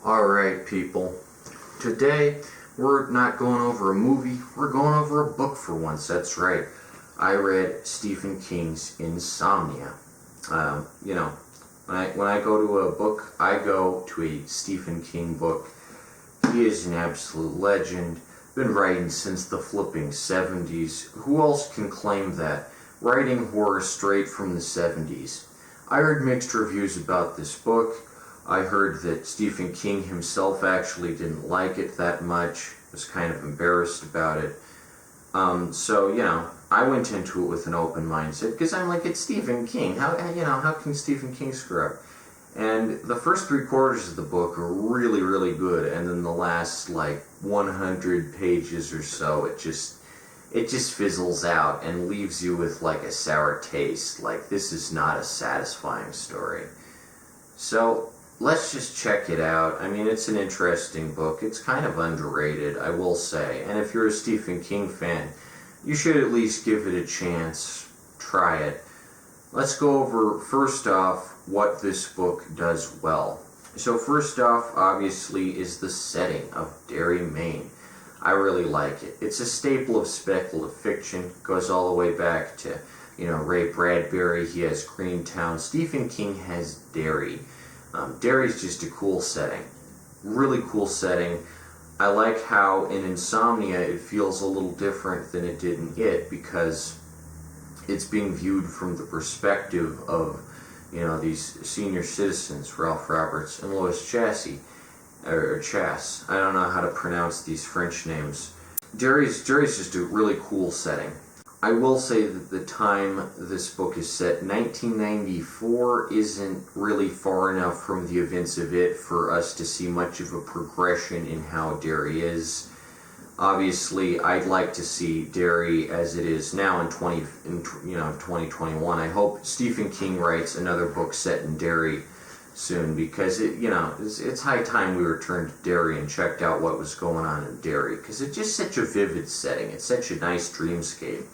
Alright, people. Today, we're not going over a movie, we're going over a book for once. That's right. I read Stephen King's Insomnia. When I go to a book, I go to a Stephen King book. He is an absolute legend. Been writing since the flipping 70s. Who else can claim that? Writing horror straight from the 70s. I heard mixed reviews about this book. I heard that Stephen King himself actually didn't like it that much, was kind of embarrassed about it. I went into it with an open mindset, because I'm like, it's Stephen King. How can Stephen King screw up? And the first 3/4 of the book are really, really good, and then the last, 100 pages or so, it just fizzles out and leaves you with, a sour taste. This is not a satisfying story. So, let's just check it out. I mean, it's an interesting book. It's kind of underrated, I will say. And if you're a Stephen King fan, you should at least give it a chance. Try it. Let's go over, first off, what this book does well. So first off, obviously, is the setting of Derry, Maine. I really like it. It's a staple of speculative fiction. Goes all the way back to, Ray Bradbury. He has Greentown. Stephen King has Derry. Derry's just a cool setting. Really cool setting. I like how in Insomnia it feels a little different than it did in It, because it's being viewed from the perspective of, these senior citizens, Ralph Roberts and Lois Chasse. I don't know how to pronounce these French names. Derry's just a really cool setting. I will say that the time this book is set, 1994, isn't really far enough from the events of It for us to see much of a progression in how Derry is. Obviously, I'd like to see Derry as it is now in 2021. I hope Stephen King writes another book set in Derry soon, because it's high time we returned to Derry and checked out what was going on in Derry, because it's just such a vivid setting. It's such a nice dreamscape.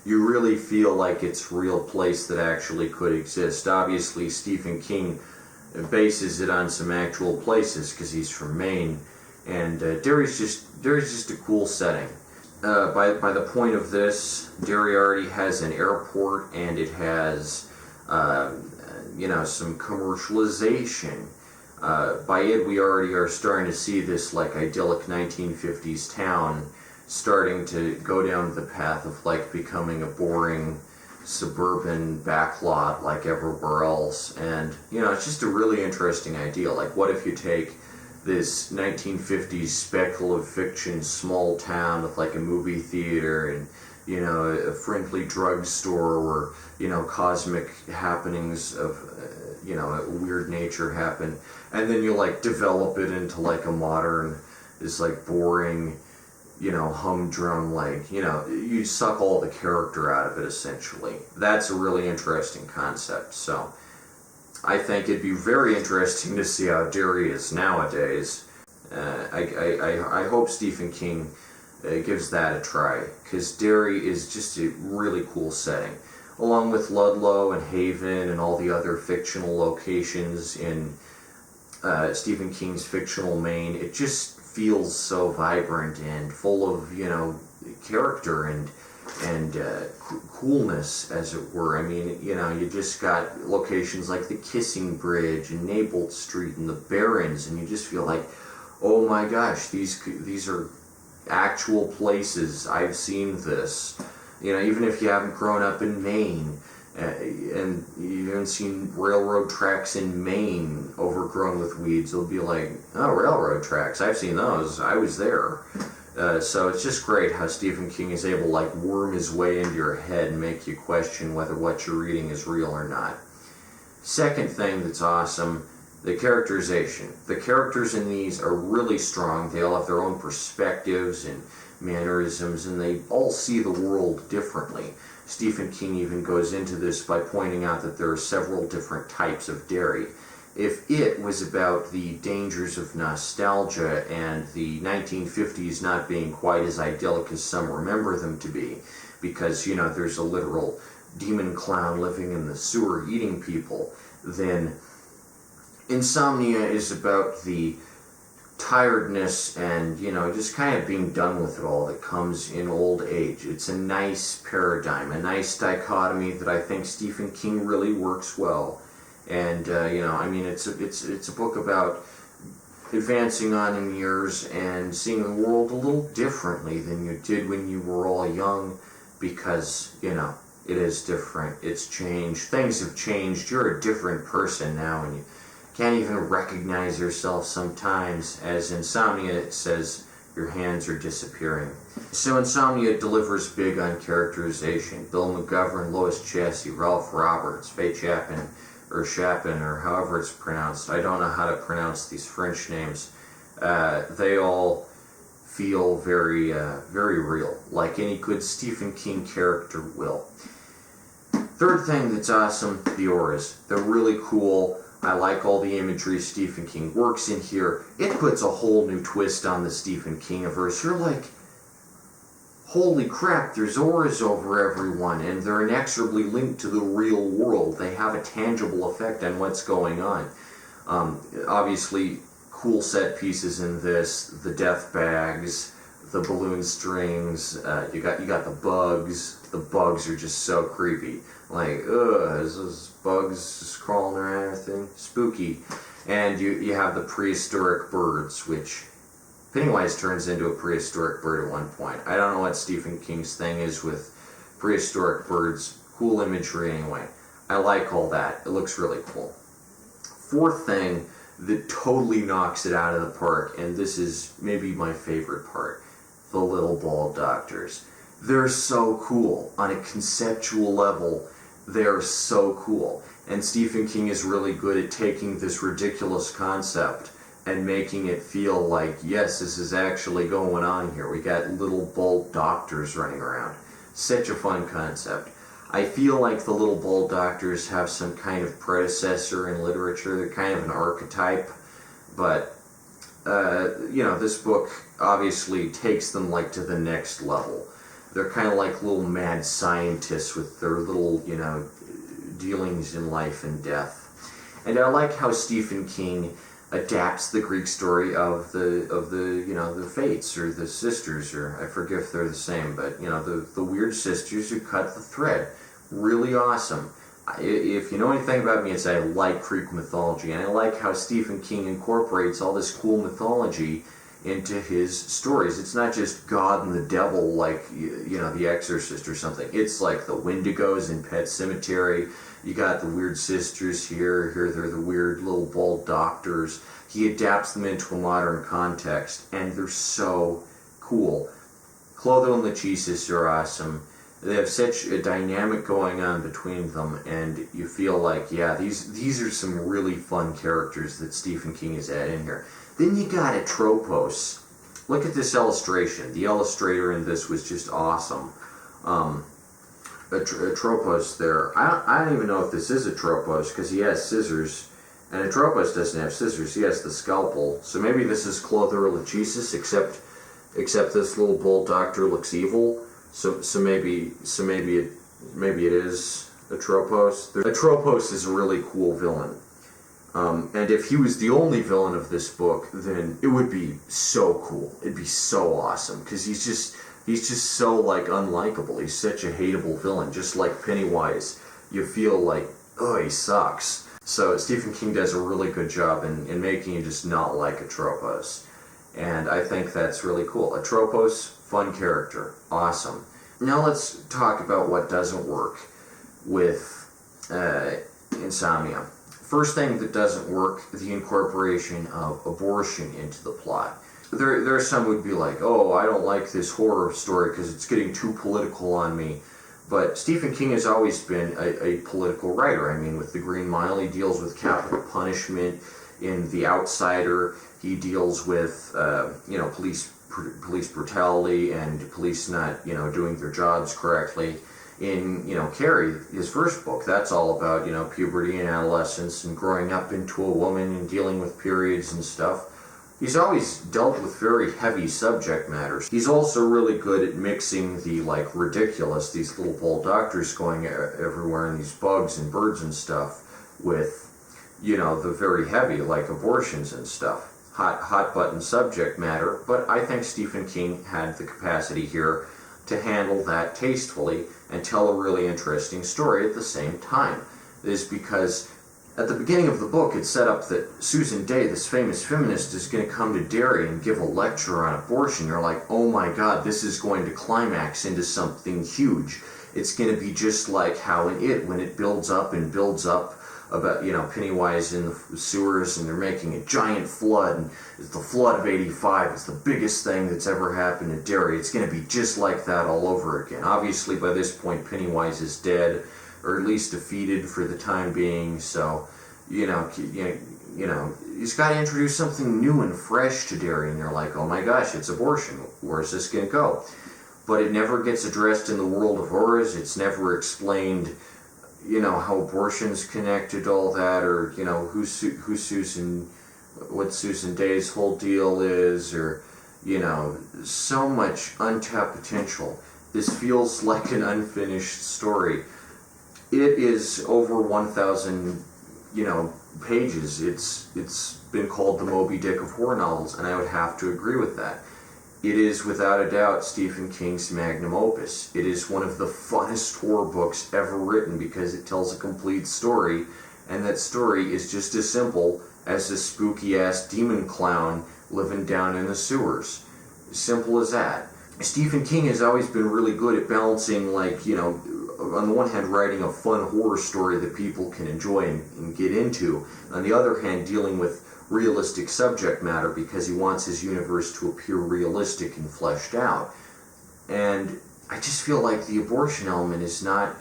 You really feel like it's a real place that actually could exist. Obviously, Stephen King bases it on some actual places because he's from Maine, and Derry's just a cool setting. By the point of this, Derry already has an airport, and it has some commercialization. By it, we already are starting to see this idyllic 1950s town starting to go down the path of becoming a boring suburban backlot like everywhere else. And it's just a really interesting idea. What if you take this 1950s speculative fiction small town with a movie theater and a friendly drugstore where cosmic happenings of a weird nature happen, and then you develop it into a modern, this boring humdrum, you suck all the character out of it, essentially. That's a really interesting concept. So I think it'd be very interesting to see how Derry is nowadays. I hope Stephen King gives that a try, because Derry is just a really cool setting, along with Ludlow and Haven and all the other fictional locations in Stephen King's fictional Maine. It just feels so vibrant and full of character and coolness, as it were. I mean, you just got locations like the Kissing Bridge and Nabald Street and the Barrens, and you just feel like, oh my gosh, these are actual places. I've seen this. Even if you haven't grown up in Maine, and you haven't seen railroad tracks in Maine overgrown with weeds, it'll be like, oh, railroad tracks, I've seen those, I was there. So it's just great how Stephen King is able to worm his way into your head and make you question whether what you're reading is real or not. Second thing that's awesome, the characterization. The characters in these are really strong. They all have their own perspectives and mannerisms, and they all see the world differently. Stephen King even goes into this by pointing out that there are several different types of Derry. If It was about the dangers of nostalgia and the 1950s not being quite as idyllic as some remember them to be, because, there's a literal demon clown living in the sewer eating people, then Insomnia is about the tiredness and, just kind of being done with it all that comes in old age. It's a nice paradigm, a nice dichotomy that I think Stephen King really works well. And, it's a book about advancing on in years and seeing the world a little differently than you did when you were all young, because, it is different. It's changed. Things have changed. You're a different person now, and you can't even recognize yourself sometimes. As Insomnia, it says your hands are disappearing. So Insomnia delivers big on characterization. Bill McGovern, Lois Chassie, Ralph Roberts, Faye Chapin, or however it's pronounced. I don't know how to pronounce these French names. They all feel very, very real, like any good Stephen King character will. Third thing that's awesome, the auras. They're really cool. I like all the imagery Stephen King works in here. It puts a whole new twist on the Stephen King-averse. You're like, holy crap, there's auras over everyone, and they're inexorably linked to the real world. They have a tangible effect on what's going on. Obviously, cool set pieces in this, the death bags, the balloon strings, you got the bugs. The bugs are just so creepy. Like, is those bugs just crawling around and everything? Spooky. And you have the prehistoric birds, which Pennywise turns into a prehistoric bird at one point. I don't know what Stephen King's thing is with prehistoric birds. Cool imagery anyway. I like all that. It looks really cool. Fourth thing that totally knocks it out of the park, and this is maybe my favorite part, the little bald doctors. They're so cool. On a conceptual level, they're so cool. And Stephen King is really good at taking this ridiculous concept and making it feel like, yes, this is actually going on here. We got little bald doctors running around. Such a fun concept. I feel like the little bald doctors have some kind of predecessor in literature. They're kind of an archetype. But, this book obviously takes them like to the next level. They're kind of like little mad scientists with their little, dealings in life and death. And I like how Stephen King adapts the Greek story of the Fates, or the sisters, or I forget if they're the same, but the weird sisters who cut the thread. Really awesome. If you know anything about me, it's I like Greek mythology, and I like how Stephen King incorporates all this cool mythology into his stories. It's not just God and the devil like, The Exorcist or something. It's like the Wendigos in Pet Sematary. You got the weird sisters here they're the weird little bald doctors. He adapts them into a modern context, and they're so cool. Clotho and Lachesis are awesome. They have such a dynamic going on between them, and you feel like, yeah, these are some really fun characters that Stephen King has added in here. Then you got Atropos. Look at this illustration. The illustrator in this was just awesome. Atropos there. I don't even know if this is Atropos, because he has scissors, and Atropos doesn't have scissors. He has the scalpel. So maybe this is Clotho or Lachesis, except this little bald doctor looks evil. So maybe it is Atropos. Atropos is a really cool villain. And if he was the only villain of this book, then it would be so cool. It'd be so awesome, because he's just so like unlikable. He's such a hateable villain, just like Pennywise. You feel like, oh, he sucks. So Stephen King does a really good job in making you just not like Atropos. And I think that's really cool. Atropos, fun character, awesome. Now let's talk about what doesn't work with Insomnia. First thing that doesn't work, the incorporation of abortion into the plot. There are some who would be like, oh, I don't like this horror story because it's getting too political on me. But Stephen King has always been a political writer. I mean, with The Green Mile, he deals with capital punishment. In The Outsider, he deals with, police brutality and police not, doing their jobs correctly. In, Carrie, his first book, that's all about, puberty and adolescence and growing up into a woman and dealing with periods and stuff. He's always dealt with very heavy subject matters. He's also really good at mixing the, ridiculous, these little bald doctors going everywhere and these bugs and birds and stuff with, the very heavy, like abortions and stuff. hot button subject matter, but I think Stephen King had the capacity here to handle that tastefully and tell a really interesting story at the same time. Is because at the beginning of the book it's set up that Susan Day, this famous feminist, is going to come to Derry and give a lecture on abortion. You're like, oh my god, this is going to climax into something huge. It's going to be just like how in It, when it builds up and builds up about, Pennywise in the sewers and they're making a giant flood, and it's the flood of 85. It's the biggest thing that's ever happened in Derry. It's going to be just like that all over again. Obviously by this point Pennywise is dead, or at least defeated for the time being, so he's got to introduce something new and fresh to Derry, and you're like, oh my gosh, it's abortion. Where's this going to go? But it never gets addressed in the world of horrors. It's never explained, how abortion's connected to all that, or, what Susan Day's whole deal is, or, so much untapped potential. This feels like an unfinished story. It is over 1,000, pages. It's been called the Moby Dick of horror novels, and I would have to agree with that. It is without a doubt Stephen King's magnum opus. It is one of the funnest horror books ever written because it tells a complete story, and that story is just as simple as this spooky-ass demon clown living down in the sewers. Simple as that. Stephen King has always been really good at balancing, on the one hand, writing a fun horror story that people can enjoy and get into. On the other hand, dealing with realistic subject matter because he wants his universe to appear realistic and fleshed out. And I just feel like the abortion element is not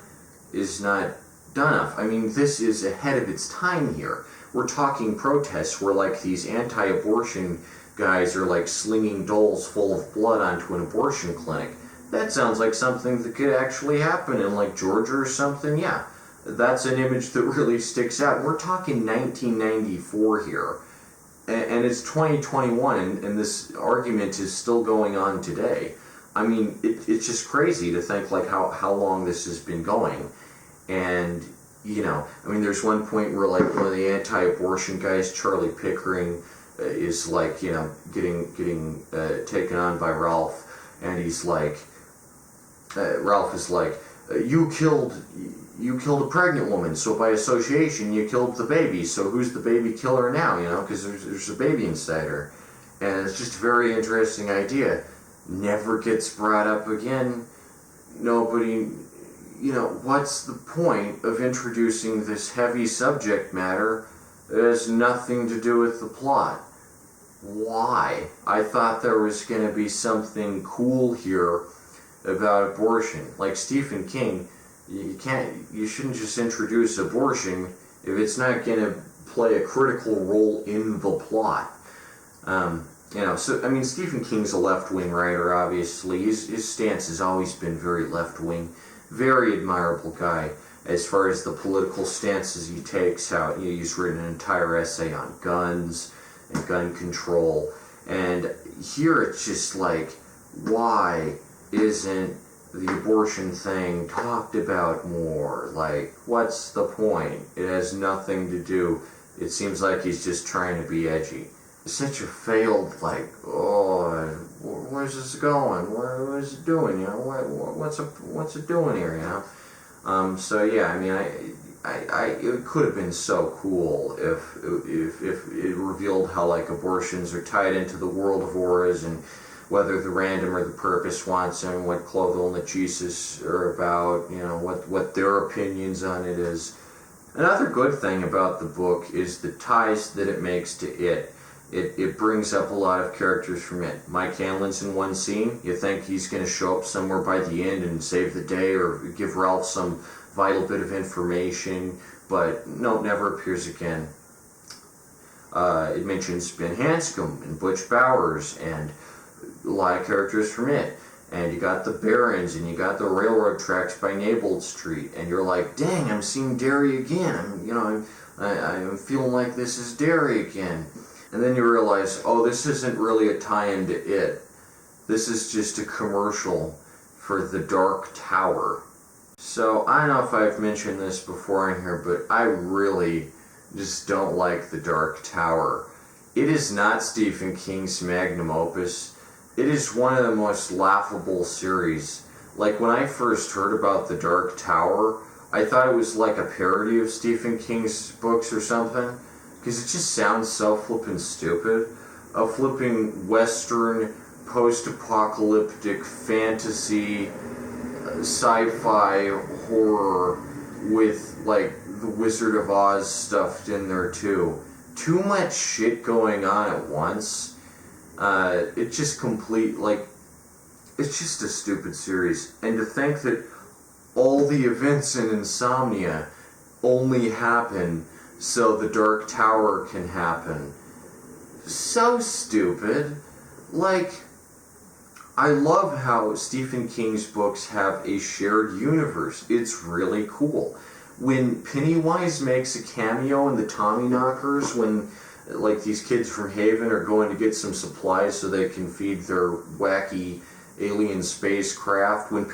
done enough. I mean, this is ahead of its time here. We're talking protests where these anti-abortion guys are slinging dolls full of blood onto an abortion clinic. That sounds like something that could actually happen in Georgia or something. Yeah, that's an image that really sticks out. We're talking 1994 here, and it's 2021, and this argument is still going on today. I mean, it's just crazy to think how long this has been going. And there's one point where one of the anti-abortion guys, Charlie Pickering, is getting taken on by Ralph, and he's Ralph is you killed a pregnant woman, so by association you killed the baby, so who's the baby killer now, because there's a baby inside her. And it's just a very interesting idea. Never gets brought up again. Nobody, what's the point of introducing this heavy subject matter that has nothing to do with the plot? Why? I thought there was going to be something cool here about abortion. Like Stephen King, you shouldn't just introduce abortion if it's not going to play a critical role in the plot. Stephen King's a left-wing writer, obviously. His stance has always been very left-wing. Very admirable guy as far as the political stances he takes. He's written an entire essay on guns and gun control. And here it's just why isn't the abortion thing talked about more? What's the point? It has nothing to do. It seems like he's just trying to be edgy. It's such a failed, where's this going? What is it doing? What's it doing here? It could have been so cool if it revealed how abortions are tied into the world of auras, and whether the random or the purpose wants them, what Cloville and the Jesus are about, what their opinions on it is. Another good thing about the book is the ties that it makes to It. It brings up a lot of characters from It. Mike Hanlon's in one scene. You think he's going to show up somewhere by the end and save the day or give Ralph some vital bit of information, but no, never appears again. It mentions Ben Hanscom and Butch Bowers and a lot of characters from It. And you got the Barons, and you got the railroad tracks by Nabald Street, and you're like, dang, I'm seeing Derry again. I'm feeling like this is Derry again. And then you realize, oh, this isn't really a tie-in to It. This is just a commercial for the Dark Tower. So, I don't know if I've mentioned this before in here, but I really just don't like the Dark Tower. It is not Stephen King's magnum opus. It is one of the most laughable series. Like, when I first heard about The Dark Tower, I thought it was like a parody of Stephen King's books or something, because it just sounds so flippin' stupid. A flipping Western, post-apocalyptic fantasy, sci-fi horror with, like, the Wizard of Oz stuffed in there too. Too much shit going on at once. It's just it's just a stupid series. And to think that all the events in Insomnia only happen so The Dark Tower can happen. So stupid. Like, I love how Stephen King's books have a shared universe. It's really cool. When Pennywise makes a cameo in the Tommyknockers, when like these kids from Haven are going to get some supplies so they can feed their wacky alien spacecraft, when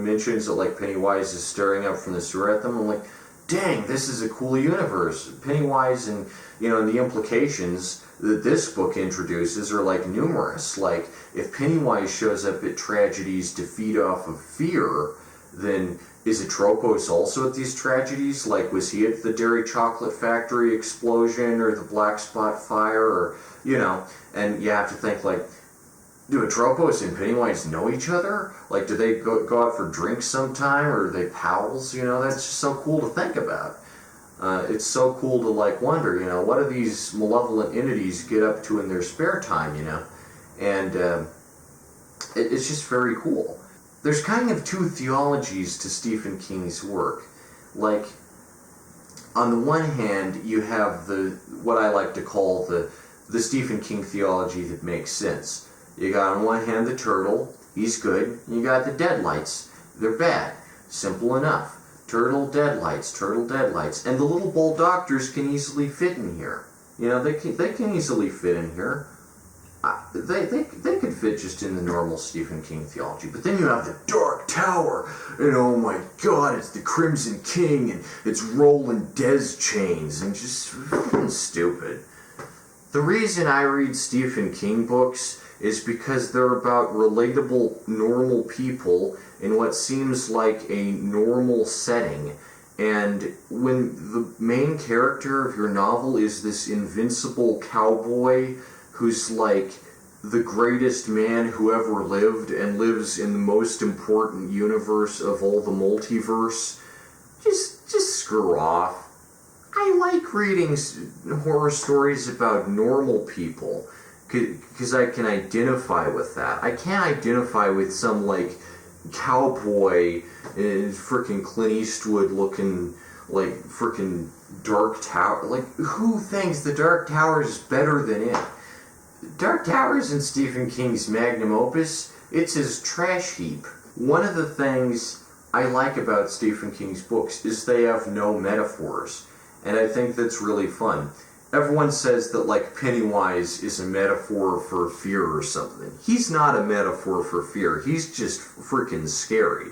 mentions that like Pennywise is staring up from the sewer at them, I'm like, dang, this is a cool universe. Pennywise and, the implications that this book introduces are like numerous. Like, if Pennywise shows up at tragedies to feed off of fear, then is Atropos also at these tragedies? Like, was he at the dairy chocolate factory explosion or the black spot fire, or, and you have to think, like, do Atropos and Pennywise know each other? Like, do they go out for drinks sometime, or are they pals? That's just so cool to think about. It's so cool to, like, wonder, what do these malevolent entities get up to in their spare time, And it's just very cool. There's kind of two theologies to Stephen King's work. Like, on the one hand, you have what I like to call the Stephen King theology that makes sense. You got on one hand the turtle, he's good. You got the deadlights, they're bad. Simple enough. Turtle, deadlights, and the little bull doctors can easily fit in here. They can easily fit in here. They could fit just in the normal Stephen King theology. But then you have the Dark Tower, and oh my god, it's the Crimson King, and it's rolling Des chains, and just fucking stupid. The reason I read Stephen King books is because they're about relatable, normal people in what seems like a normal setting. And when the main character of your novel is this invincible cowboy who's like the greatest man who ever lived and lives in the most important universe of all the multiverse, just screw off. I like reading horror stories about normal people because I can identify with that. I can't identify with some like cowboy in frickin' Clint Eastwood looking like frickin' Dark Tower. Like, who thinks the Dark Tower is better than it? Dark Tower isn't Stephen King's magnum opus, it's his trash heap. One of the things I like about Stephen King's books is they have no metaphors, and I think that's really fun. Everyone says that, like, Pennywise is a metaphor for fear or something. He's not a metaphor for fear, he's just freaking scary,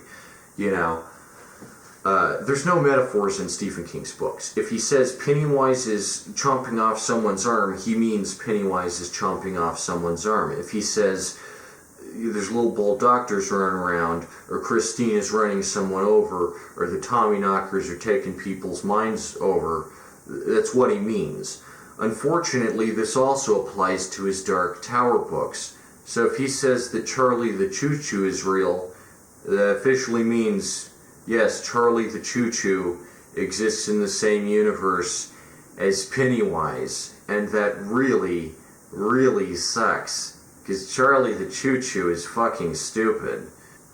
There's no metaphors in Stephen King's books. If he says Pennywise is chomping off someone's arm, he means Pennywise is chomping off someone's arm. If he says there's little bull doctors running around, or Christine is running someone over, or the Tommyknockers are taking people's minds over, that's what he means. Unfortunately, this also applies to his Dark Tower books. So if he says that Charlie the Choo-Choo is real, that officially means, yes, Charlie the Choo-Choo exists in the same universe as Pennywise, and that really, really sucks, because Charlie the Choo-Choo is fucking stupid.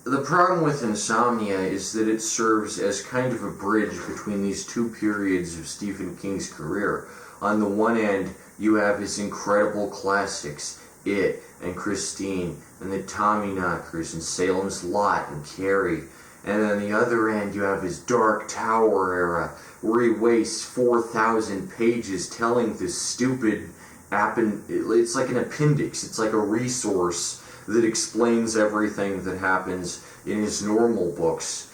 The problem with Insomnia is that it serves as kind of a bridge between these two periods of Stephen King's career. On the one end, you have his incredible classics, It and Christine, and the Tommyknockers, and Salem's Lot, and Carrie. And on the other end, you have his Dark Tower era, where he wastes 4,000 pages telling this stupid it's like an appendix, it's like a resource that explains everything that happens in his normal books.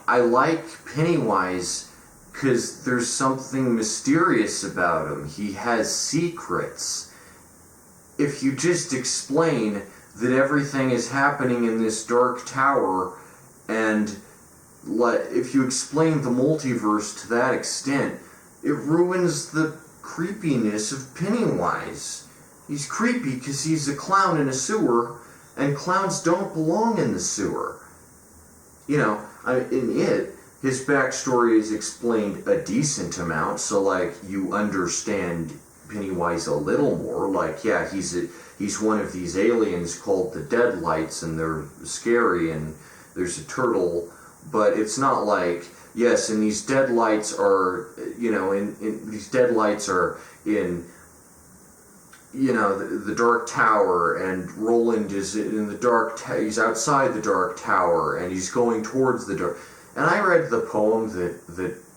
I like Pennywise because there's something mysterious about him. He has secrets. If you just explain that everything is happening in this dark tower, and if you explain the multiverse to that extent, it ruins the creepiness of Pennywise. He's creepy because he's a clown in a sewer, and clowns don't belong in the sewer. You know, in it, his backstory is explained a decent amount, so, like, you understand Pennywise a little more. Like, yeah, he's one of these aliens called the Deadlights, and they're scary, and there's a turtle, but it's not like, yes, and these Deadlights are, you know, these Deadlights are in, you know, the Dark Tower, and Roland is in the Dark he's outside the Dark Tower, and he's going towards the Dark. And I read the poem that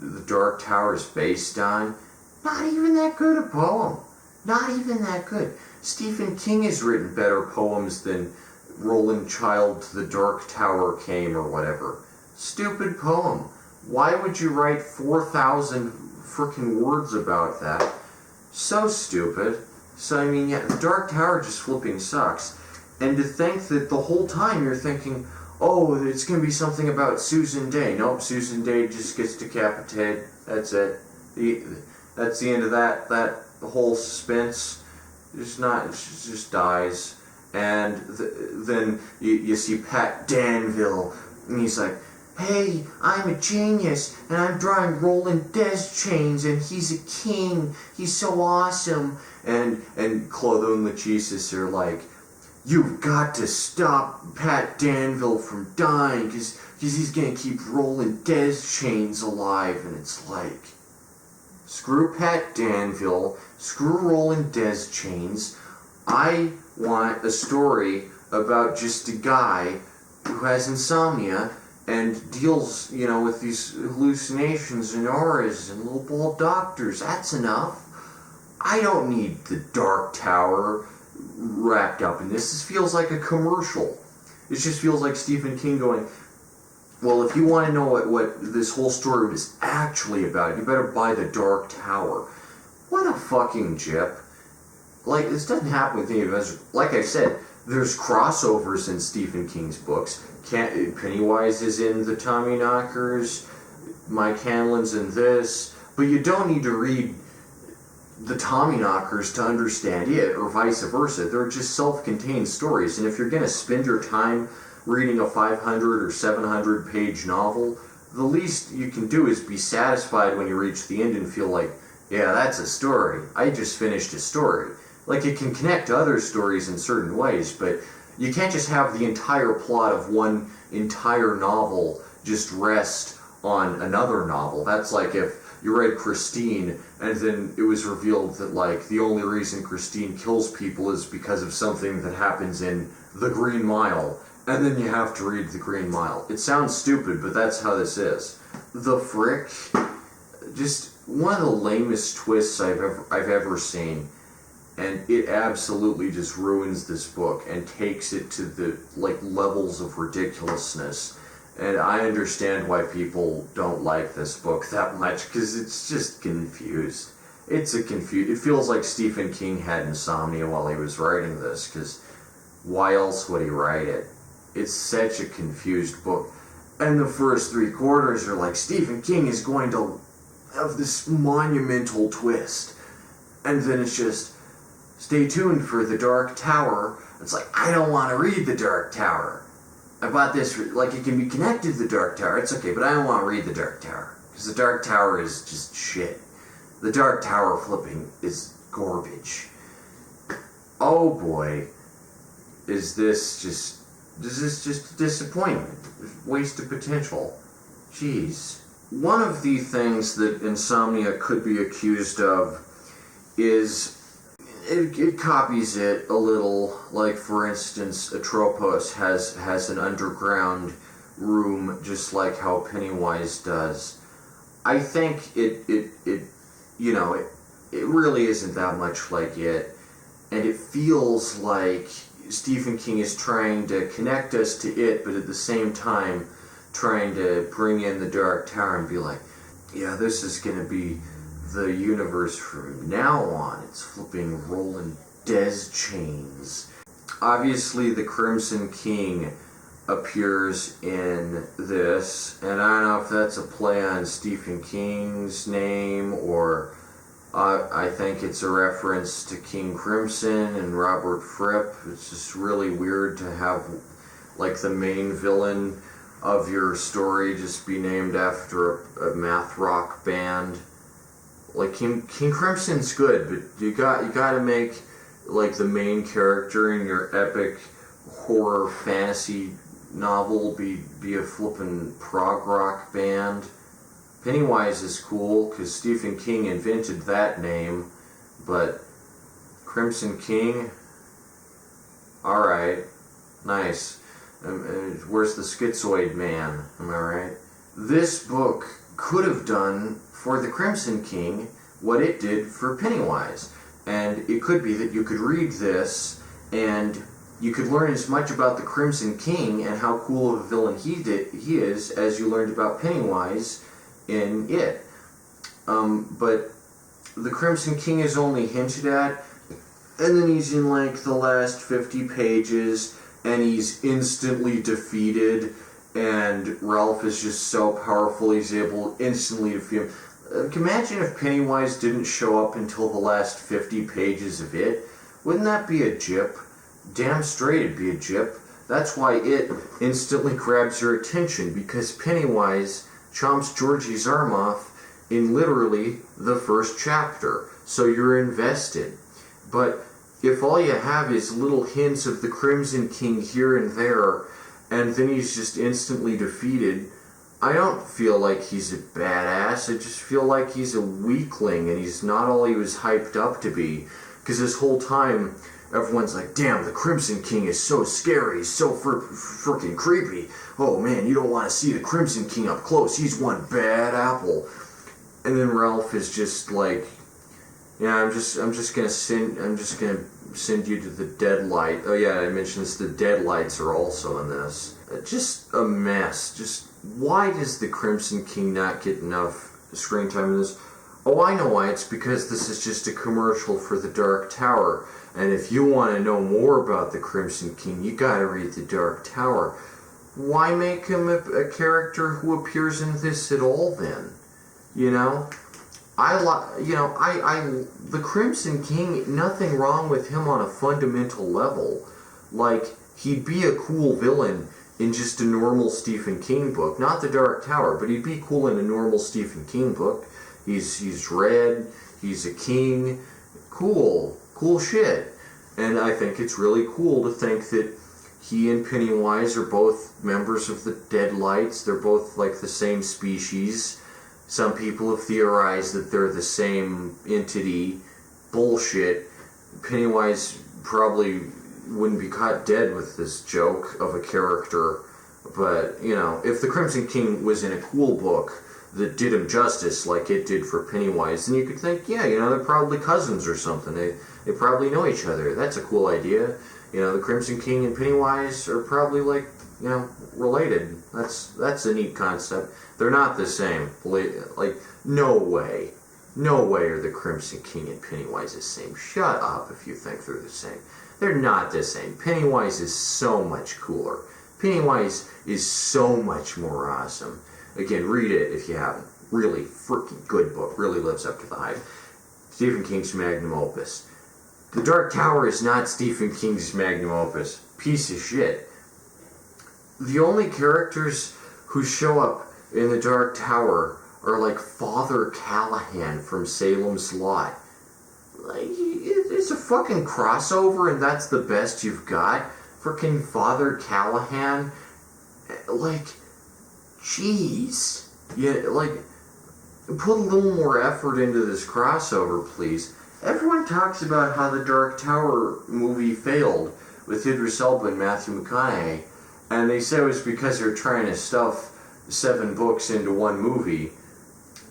the Dark Tower is based on. Not even that good a poem. Not even that good. Stephen King has written better poems than Roland Child to the Dark Tower Came or whatever. Stupid poem. Why would you write 4,000 frickin' words about that? So stupid. So, I mean, yeah, the Dark Tower just flipping sucks. And to think that the whole time you're thinking, oh, it's going to be something about Susan Day. Nope, Susan Day just gets decapitated. That's it. That's the end of that whole suspense. She just dies. And then you see Pat Danville, and he's like, hey, I'm a genius, and I'm drawing Roland Deschains, and he's a king. He's so awesome. And Clotho and Lachesis are like, you've got to stop Pat Danville from dying, because he's going to keep Roland Deschains alive. And it's like, screw Pat Danville, screw Roland Deschains. I want a story about just a guy who has insomnia and deals, you know, with these hallucinations and auras and little bald doctors. That's enough. I don't need the Dark Tower wrapped up in this. This feels like a commercial. It just feels like Stephen King going, well, if you want to know what this whole story was actually about, you better buy the Dark Tower. What a fucking jip. Like, this doesn't happen with any of us. Like I said, there's crossovers in Stephen King's books. Pennywise is in the Tommyknockers, Mike Hanlon's in this, but you don't need to read the Tommyknockers to understand it, or vice versa. They're just self-contained stories, and if you're going to spend your time reading a 500 or 700 page novel, the least you can do is be satisfied when you reach the end and feel like, yeah, that's a story. I just finished a story. Like, it can connect to other stories in certain ways, but you can't just have the entire plot of one entire novel just rest on another novel. That's like if you read Christine, and then it was revealed that, like, the only reason Christine kills people is because of something that happens in The Green Mile, and then you have to read The Green Mile. It sounds stupid, but that's how this is. The frick? Just one of the lamest twists I've ever seen, and it absolutely just ruins this book and takes it to the, like, levels of ridiculousness. And I understand why people don't like this book that much, because it's just confused. It feels like Stephen King had insomnia while he was writing this, because why else would he write it? It's such a confused book. And the first 3 quarters are like, Stephen King is going to have this monumental twist. And then it's just, stay tuned for the Dark Tower. It's like, I don't want to read the Dark Tower. I bought this, like, it can be connected to the Dark Tower, it's okay, but I don't want to read the Dark Tower, because the Dark Tower is just shit. The Dark Tower flipping is garbage. Oh boy, is this just a disappointment, waste of potential. Jeez. One of the things that Insomnia could be accused of is it copies it a little. Like, for instance, Atropos has an underground room just like how Pennywise does. I think it really isn't that much like it, and it feels like Stephen King is trying to connect us to it, but at the same time trying to bring in the Dark Tower and be like, yeah, this is gonna be the universe from now on. It's flipping rolling des chains. Obviously, the Crimson King appears in this, and I don't know if that's a play on Stephen King's name, or I think it's a reference to King Crimson and Robert Fripp. It's just really weird to have like the main villain of your story just be named after a math rock band. Like King Crimson's good, but you got to make like the main character in your epic horror fantasy novel be a flippin' prog rock band. Pennywise is cool because Stephen King invented that name, but Crimson King, alright, nice. Where's the schizoid man? Am I right? This book could have done for the Crimson King what it did for Pennywise. And it could be that you could read this and you could learn as much about the Crimson King and how cool of a villain he is as you learned about Pennywise in it. But the Crimson King is only hinted at, and then he's in like the last 50 pages, and he's instantly defeated, and Ralph is just so powerful he's able to instantly defeat him. Imagine if Pennywise didn't show up until the last 50 pages of it. Wouldn't that be a jip? Damn straight it'd be a jip. That's why it instantly grabs your attention, because Pennywise chomps Georgie's arm off in literally the first chapter. So you're invested. But if all you have is little hints of the Crimson King here and there, and then he's just instantly defeated, I don't feel like he's a badass. I just feel like he's a weakling, and he's not all he was hyped up to be. Because this whole time, everyone's like, damn, the Crimson King is so scary, he's so freaking creepy. Oh man, you don't want to see the Crimson King up close, he's one bad apple. And then Ralph is just like, yeah, I'm just gonna send you to the Deadlight. Oh yeah, I mentioned this, the Deadlights are also in this. Just a mess. Just, why does the Crimson King not get enough screen time in this? Oh, I know why. It's because this is just a commercial for the Dark Tower. And if you want to know more about the Crimson King, you gotta read the Dark Tower. Why make him a character who appears in this at all then? You know? The Crimson King, nothing wrong with him on a fundamental level. Like, he'd be a cool villain in just a normal Stephen King book. Not the Dark Tower, but he'd be cool in a normal Stephen King book. He's red, he's a king, cool shit. And I think it's really cool to think that he and Pennywise are both members of the Deadlights. They're both like the same species. Some people have theorized that they're the same entity. Bullshit. Pennywise probably wouldn't be caught dead with this joke of a character. But, you know, if the Crimson King was in a cool book that did him justice like it did for Pennywise, then you could think, yeah, you know, they're probably cousins or something. They probably know each other. That's a cool idea. You know, the Crimson King and Pennywise are probably, like, you know, related. That's a neat concept. They're not the same. Like, no way. No way are the Crimson King and Pennywise the same. Shut up if you think they're the same. They're not the same. Pennywise is so much cooler. Pennywise is so much more awesome. Again, read it if you haven't. Really freaking good book. Really lives up to the hype. Stephen King's magnum opus. The Dark Tower is not Stephen King's magnum opus. Piece of shit. The only characters who show up in the Dark Tower are like Father Callahan from Salem's Lot. Like, it's a fucking crossover and that's the best you've got? Frickin' Father Callahan? Like, jeez. Yeah, like, put a little more effort into this crossover, please. Everyone talks about how the Dark Tower movie failed with Idris Elba and Matthew McConaughey, and they say it was because they're trying to stuff 7 books into one movie.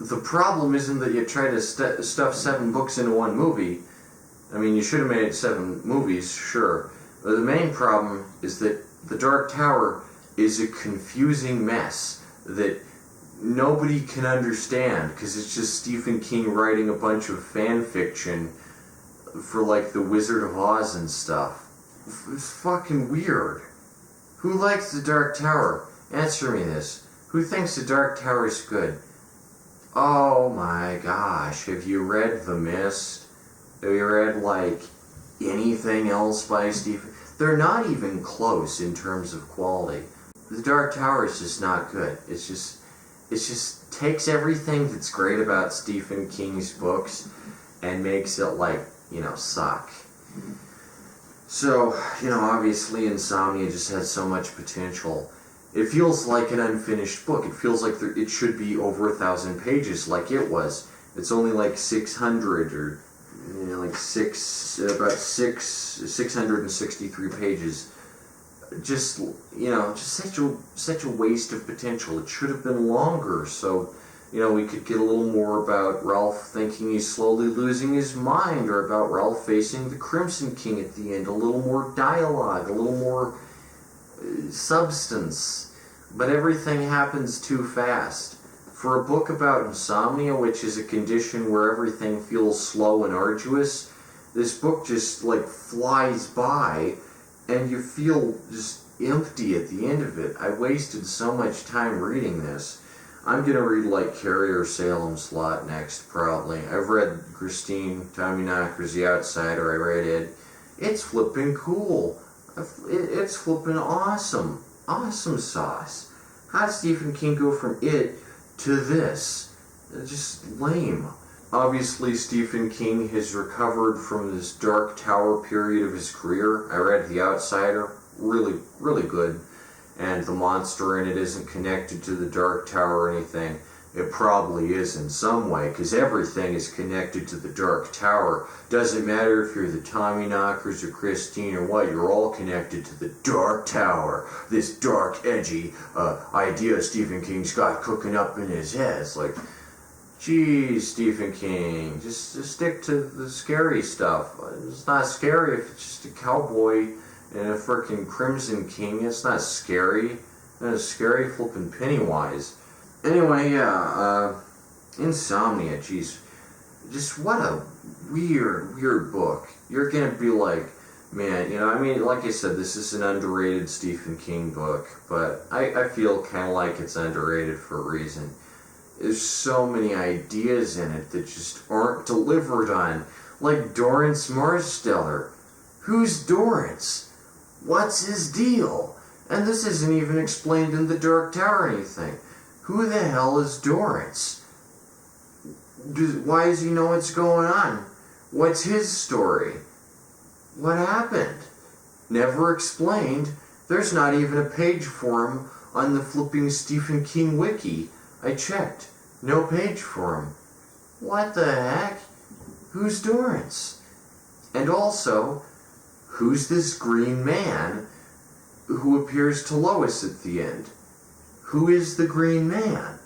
The problem isn't that you try to stuff 7 books into one movie. I mean, you should have made it 7 movies, sure. But the main problem is that the Dark Tower is a confusing mess that nobody can understand, because it's just Stephen King writing a bunch of fan fiction for like the Wizard of Oz and stuff. It's fucking weird. Who likes The Dark Tower? Answer me this. Who thinks The Dark Tower is good? Oh my gosh, have you read The Mist? Have you read, like, anything else by Stephen? They're not even close in terms of quality. The Dark Tower is just not good. It just takes everything that's great about Stephen King's books and makes it, like, suck. So, obviously Insomnia just has so much potential. It feels like an unfinished book. It feels like it should be over 1,000 pages, like it was. It's only like 600 or about 663 pages. Just such a waste of potential. It should have been longer, so we could get a little more about Ralph thinking he's slowly losing his mind, or about Ralph facing the Crimson King at the end. A little more dialogue, a little more substance, but everything happens too fast. For a book about insomnia, which is a condition where everything feels slow and arduous, this book just like flies by and you feel just empty at the end of it. I wasted so much time reading this. I'm gonna read like Carrie or Salem's Lot next, probably. I've read Christine Tommyknockers' The Outsider. I read it. It's flipping cool. It's flipping awesome. Awesome sauce. How did Stephen King go from it to this? It's just lame. Obviously, Stephen King has recovered from this Dark Tower period of his career. I read The Outsider. Really, really good. And the monster in it isn't connected to the Dark Tower or anything. It probably is in some way, because everything is connected to the Dark Tower. Doesn't matter if you're the Tommyknockers or Christine or what, you're all connected to the Dark Tower. This dark, edgy idea Stephen King's got cooking up in his head. It's like, geez, Stephen King, just stick to the scary stuff. It's not scary if it's just a cowboy and a frickin' Crimson King. It's not scary. It's scary flippin' Pennywise. Anyway, yeah, Insomnia, jeez. Just what a weird book. You're gonna be like, man, like I said, this is an underrated Stephen King book, but I feel kind of like it's underrated for a reason. There's so many ideas in it that just aren't delivered on. Like Dorrance Marsteller. Who's Dorrance? What's his deal? And this isn't even explained in the Dark Tower or anything. Who the hell is Dorrance? Why does he know what's going on? What's his story? What happened? Never explained. There's not even a page for him on the flipping Stephen King wiki. I checked. No page for him. What the heck? Who's Dorrance? And also, who's this green man who appears to Lois at the end? Who is the Green Man?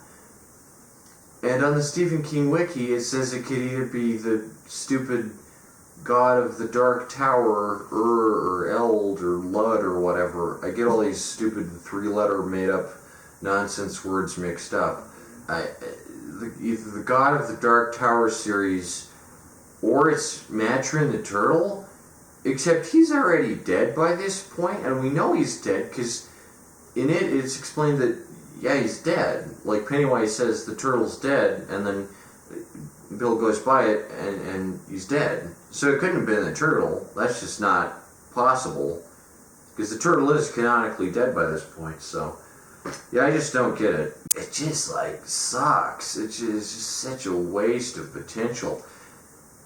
And on the Stephen King wiki, it says it could either be the stupid god of the Dark Tower, or Eld, or Lud, or whatever. I get all these stupid three-letter made-up nonsense words mixed up. Either the god of the Dark Tower series, or it's Matron the Turtle, except he's already dead by this point, and we know he's dead, because in it, it's explained that yeah, he's dead. Like Pennywise says the turtle's dead, and then Bill goes by it and he's dead. So it couldn't have been the turtle. That's just not possible. Because the turtle is canonically dead by this point, so yeah, I just don't get it. It just sucks. It's just such a waste of potential.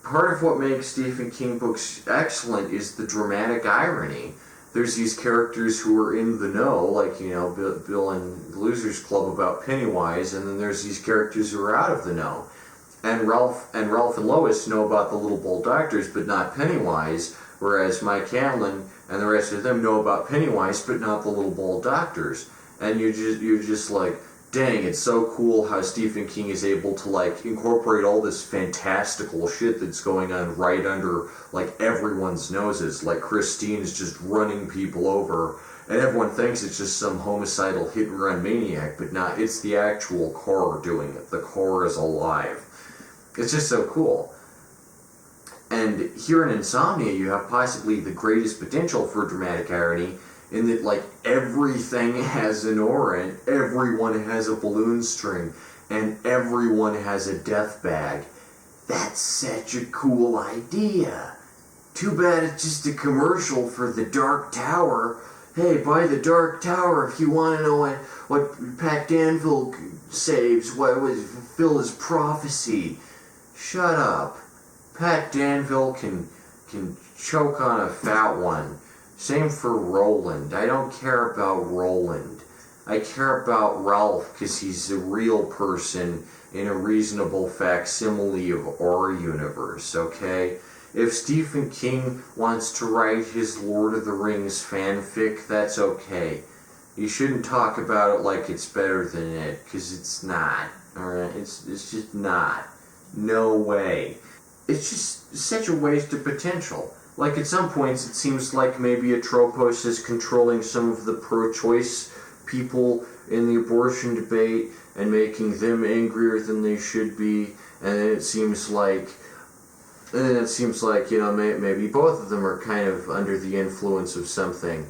Part of what makes Stephen King books excellent is the dramatic irony. There's these characters who are in the know, like, Bill and the Losers Club about Pennywise, and then there's these characters who are out of the know. And Ralph and Lois know about the Little Bold Doctors, but not Pennywise, whereas Mike Hanlon and the rest of them know about Pennywise, but not the Little Bold Doctors. And you're just like, dang, it's so cool how Stephen King is able to incorporate all this fantastical shit that's going on right under everyone's noses. Like Christine is just running people over, And everyone thinks it's just some homicidal hit-and-run maniac, but not. It's the actual car doing it. The car is alive. It's just so cool. And here in Insomnia, you have possibly the greatest potential for dramatic irony, in that, like, everything has an aura, and everyone has a balloon string, and everyone has a death bag. That's such a cool idea. Too bad it's just a commercial for the Dark Tower. Hey, buy the Dark Tower if you want to know what Pat Danville saves, what was fulfill his prophecy. Shut up. Pat Danville can choke on a fat one. Same for Roland. I don't care about Roland. I care about Ralph because he's a real person in a reasonable facsimile of our universe, okay? If Stephen King wants to write his Lord of the Rings fanfic, that's okay. You shouldn't talk about it like it's better than it, because it's not. Alright? It's just not. No way. It's just such a waste of potential. Like, at some points, it seems like maybe Atropos is controlling some of the pro-choice people in the abortion debate and making them angrier than they should be. And it seems like, you know, maybe both of them are kind of under the influence of something.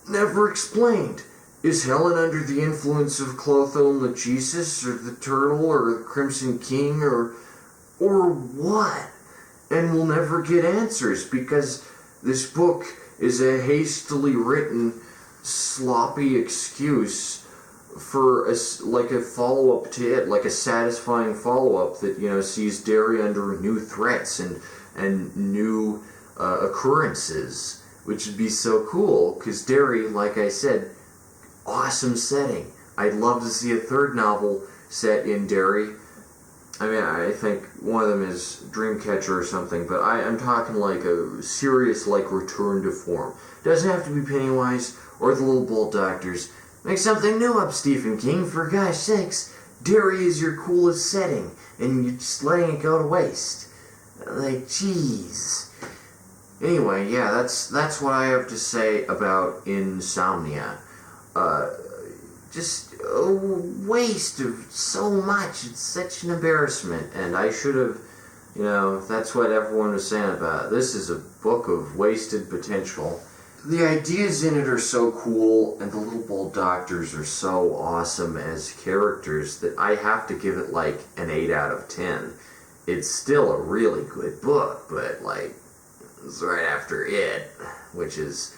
Never explained. Is Helen under the influence of Clotho and Jesus, or the Turtle, or the Crimson King, or what? And we'll never get answers, because this book is a hastily written, sloppy excuse for a follow-up to it, like a satisfying follow-up that, you know, sees Derry under new threats and new occurrences, which would be so cool, because Derry, like I said, awesome setting. I'd love to see a third novel set in Derry. I mean, I think one of them is Dreamcatcher or something, but I'm talking like a serious, like, return to form. Doesn't have to be Pennywise or the Little Bold Doctors. Make something new up, Stephen King, for gosh sakes. Derry is your coolest setting, and you're just letting it go to waste. Like, jeez. Anyway, yeah, that's what I have to say about Insomnia. Just a waste of so much. It's such an embarrassment, and I should have, you know, that's what everyone was saying about it. This is a book of wasted potential. The ideas in it are so cool, and the Little Bold Doctors are so awesome as characters that I have to give it like an 8 out of 10. It's still a really good book, but like, it's right after It, which is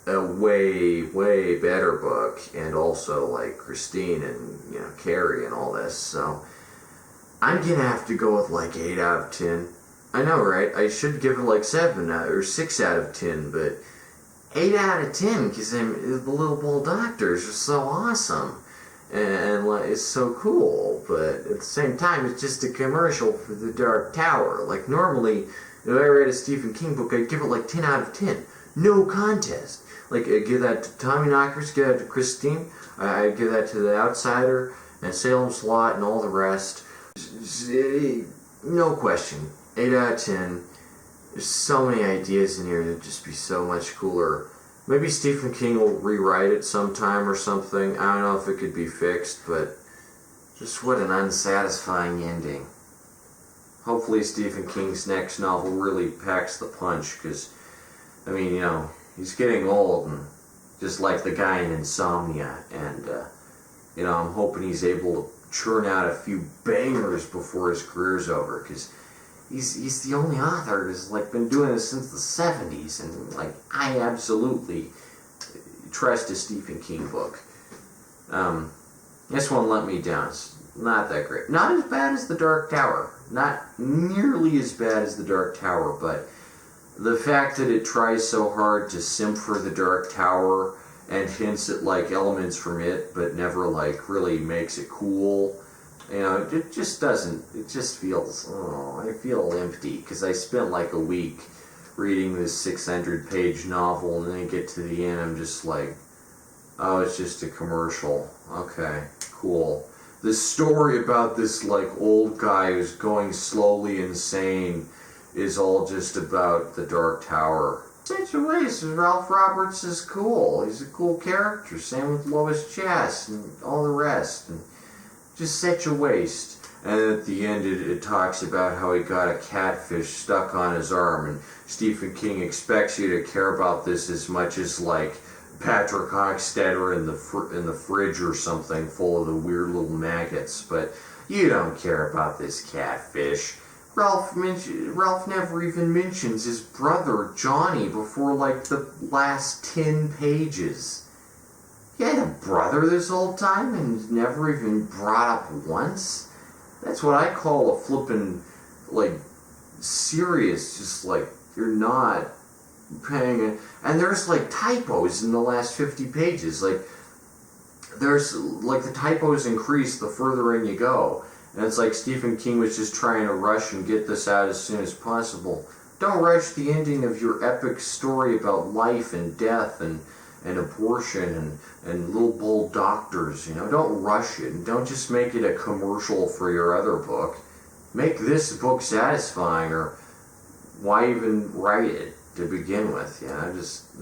a way, way better book, and also like Christine and, you know, Carrie and all this, so I'm gonna have to go with like 8 out of 10. I know, right? I should give it like 7 or 6 out of 10, but 8 out of 10, because the Little Bold Doctors are so awesome, and like, it's so cool, but at the same time, it's just a commercial for the Dark Tower. Like, normally, if I read a Stephen King book, I'd give it like 10 out of 10. No contest. Like, I'd give that to Tommyknockers, give that to Christine, I'd give that to The Outsider, and Salem's Lot, and all the rest. No question. 8 out of 10. There's so many ideas in here that'd just be so much cooler. Maybe Stephen King will rewrite it sometime or something. I don't know if it could be fixed, but just what an unsatisfying ending. Hopefully Stephen King's next novel really packs the punch, because, I mean, you know, he's getting old, and just like the guy in Insomnia, and, you know, I'm hoping he's able to churn out a few bangers before his career's over, because he's the only author who's, like, been doing this since the 70s, and, like, I absolutely trust a Stephen King book. This one let me down. It's not that great. Not as bad as The Dark Tower. Not nearly as bad as The Dark Tower, but the fact that it tries so hard to simp for The Dark Tower and hints at, like, elements from it, but never, like, really makes it cool. You know, it just doesn't, it just feels, oh, I feel empty, because I spent like a week reading this 600-page novel, and then I get to the end, I'm just like, oh, it's just a commercial. Okay, cool. The story about this, like, old guy who's going slowly insane is all just about the Dark Tower. such a waste. Ralph Roberts is cool. He's a cool character. Same with Lois Chass and all the rest. And just such a waste. And at the end it talks about how he got a catfish stuck on his arm, and Stephen King expects you to care about this as much as like Patrick Hockstetter in the fridge or something full of the weird little maggots, but you don't care about this catfish. Ralph never even mentions his brother Johnny before like the last 10 pages. He had a brother this whole time and never even brought up once? That's what I call a flippin', like, serious, just like, you're not paying it. And there's, like, typos in the last 50 pages. Like, there's, like, the typos increase the further in you go. And it's like Stephen King was just trying to rush and get this out as soon as possible. Don't rush the ending of your epic story about life and death and abortion and little bold doctors, you know. Don't rush it, and don't just make it a commercial for your other book. Make this book satisfying, or why even write it to begin with, you know? Just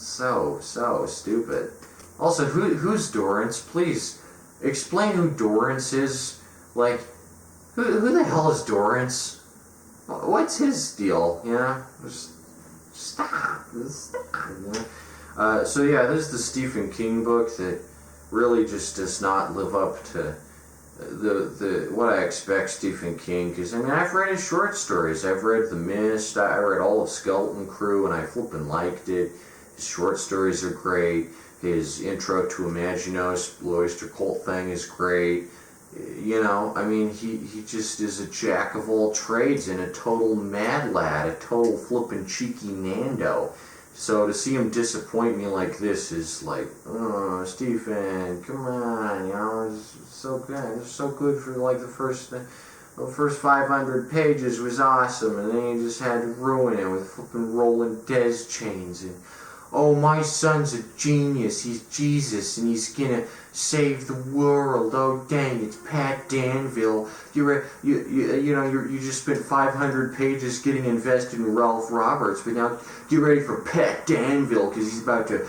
so stupid. Also, who's Dorrance? Please explain who Dorrance is. Like, who the hell is Dorrance? What's his deal, you know? Just stop, you know? So yeah, this is the Stephen King book that really just does not live up to the what I expect Stephen King. Because I mean, I've read his short stories. I've read The Mist. I read all of Skeleton Crew, and I flippin' liked it. His short stories are great. His intro to Imaginos, Blue Oyster Cult thing is great. You know, I mean, he just is a jack of all trades and a total mad lad, a total flippin' cheeky Nando. So to see him disappoint me like this is like, oh, Stephen, come on, you know, it's so good. It's so good for like the first 500 pages was awesome, and then you just had to ruin it with flipping rolling Des chains and, oh, my son's a genius, he's Jesus, and he's gonna save the world. Oh, dang, it's Pat Danville. You just spent 500 pages getting invested in Ralph Roberts, but now get ready for Pat Danville, because he's about to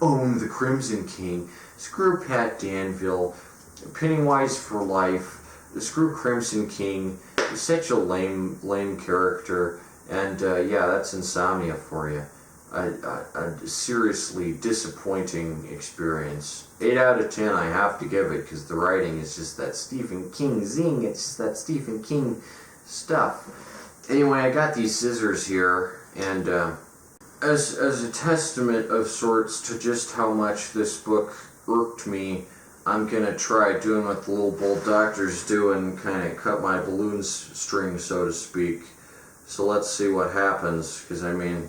own the Crimson King. Screw Pat Danville. Pennywise for life. Screw Crimson King. He's such a lame character. And, yeah, that's Insomnia for you. A seriously disappointing experience. 8 out of 10 I have to give it, because the writing is just that Stephen King zing. It's just that Stephen King stuff. Anyway, I got these scissors here, and as a testament of sorts to just how much this book irked me, I'm gonna try doing what the little bold doctors do and kind of cut my balloon string, so to speak. So let's see what happens, because I mean,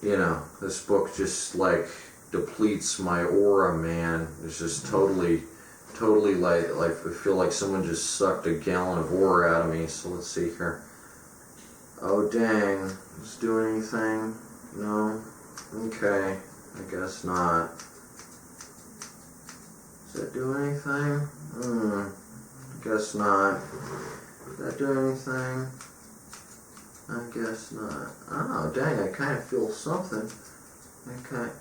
you know, this book just like depletes my aura, man. It's just totally like I feel like someone just sucked a gallon of aura out of me. So let's see here. Oh dang, does it do anything? No? Okay, I guess not. Does that do anything? I guess not. Does that do anything? I guess not. Oh, dang, I kind of feel something. I kind